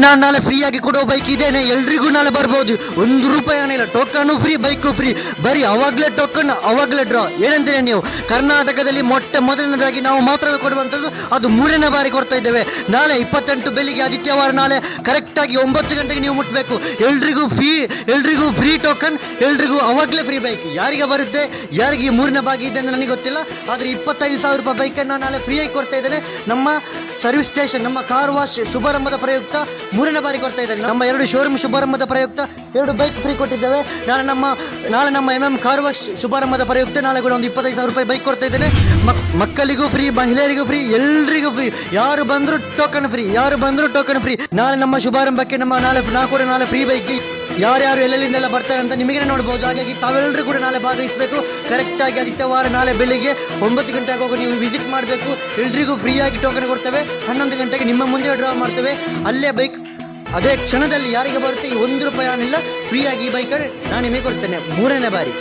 ನಾನು ನಾಳೆ ಫ್ರೀ ಆಗಿ ಕೊಡೋ ಬೈಕ್ ಇದೇನೆ, ಎಲ್ರಿಗೂ ನಾಳೆ ಬರ್ಬೋದು. 1 ರೂಪಾಯಿ ಹಣ ಇಲ್ಲ, ಟೋಕನ್ ಫ್ರೀ, ಬೈಕು ಫ್ರೀ. ಬರೀ ಅವಾಗಲೇ ಟೋಕನ್, ಅವಾಗಲೇ ಡ್ರಾ. ಏನಂತೀರಿ ನೀವು? ಕರ್ನಾಟಕದಲ್ಲಿ ಮೊದಲನೇದಾಗಿ ನಾವು ಮಾತ್ರವೇ ಕೊಡುವಂಥದ್ದು, ಅದು 3ನೇ ಬಾರಿ ಕೊಡ್ತಾ ಇದ್ದೇವೆ. ನಾಳೆ 28 ಬೆಳಿಗ್ಗೆ ಆದಿತ್ಯವಾರ, ನಾಳೆ ಕರೆಕ್ಟಾಗಿ 9 ಗಂಟೆಗೆ ನೀವು ಮುಟ್ಟಬೇಕು. ಎಲ್ರಿಗೂ ಫ್ರೀ ಟೋಕನ್, ಎಲ್ರಿಗೂ ಅವಾಗಲೇ ಫ್ರೀ ಬೈಕ್. ಯಾರಿಗೆ ಬರುತ್ತೆ, ಯಾರಿಗೆ 3ನೇ ಬಾಗಿ ಇದೆ ಅಂತ ನನಗೆ ಗೊತ್ತಿಲ್ಲ. ಆದರೆ 25,000 ರೂಪಾಯಿ ಬೈಕನ್ನು ನಾಳೆ ಫ್ರೀಯಾಗಿ ಕೊಡ್ತಾ ಇದ್ದೇನೆ. ನಮ್ಮ ಸರ್ವಿಸ್ ಸ್ಟೇಷನ್, ನಮ್ಮ ಕಾರ್ ವಾಶ್ ಶುಭಾರಂಭದ ಪ್ರಯುಕ್ತ 3ನೇ ಬಾರಿ ಕೊಡ್ತಾ ಇದ್ದೇನೆ. ನಮ್ಮ 2 ಶೋರೂಮ್ ಶುಭಾರಂಭದ ಪ್ರಯುಕ್ತ 2 ಬೈಕ್ ಫ್ರೀ ಕೊಟ್ಟಿದ್ದೇವೆ. ನಾಳೆ ನಮ್ಮ ಕಾರ್ ವಾಶ್ ಶುಭಾರಂಭದ ಪ್ರಯುಕ್ತ ನಾಳೆ ಕೂಡ ಒಂದು 25,000 ರೂಪಾಯಿ ಬೈಕ್ ಕೊಡ್ತಾ ಇದ್ದೇನೆ. ಮಕ್ಕಳಿಗೂ ಫ್ರೀ, ಮಹಿಳೆಯರಿಗೂ ಫ್ರೀ, ಎಲ್ರಿಗೂ ಫ್ರೀ. ಯಾರು ಬಂದರೂ ಟೋಕನ್ ಫ್ರೀ. ನಾಳೆ ನಮ್ಮ ಶುಭಾರಂಭಕ್ಕೆ ನಾವು ಕೂಡ ನಾಳೆ ಫ್ರೀ ಬೈಕ್. ಯಾರ್ಯಾರು ಎಲ್ಲೆಲ್ಲಿಂದೆಲ್ಲ ಬರ್ತಾರೆ ಅಂತ ನಿಮಗೆ ನೋಡ್ಬೋದು. ಹಾಗಾಗಿ ತಾವೆಲ್ಲರೂ ಕೂಡ ನಾಳೆ ಭಾಗವಹಿಸಬೇಕು. ಕರೆಕ್ಟಾಗಿ ಆದಿತ್ಯವಾರ ನಾಳೆ ಬೆಳಿಗ್ಗೆ 9 ಗಂಟೆ ಆಗುವಾಗ ನೀವು ವಿಸಿಟ್ ಮಾಡಬೇಕು. ಎಲ್ರಿಗೂ ಫ್ರೀಯಾಗಿ ಟೋಕನ್ ಕೊಡ್ತೇವೆ. 11 ಗಂಟೆಗೆ ನಿಮ್ಮ ಮುಂದೆ ಡ್ರಾ ಮಾಡ್ತೇವೆ. ಅಲ್ಲೇ ಬೈಕ್ ಅದೇ ಕ್ಷಣದಲ್ಲಿ ಯಾರಿಗೆ ಬರುತ್ತೆ, 1 ರೂಪಾಯಿ ಏನಿಲ್ಲ, ಫ್ರೀಯಾಗಿ ಈ ಬೈಕ್ ನಾನು ನಿಮಗೆ ಕೊಡ್ತೇನೆ 3ನೇ ಬಾರಿ.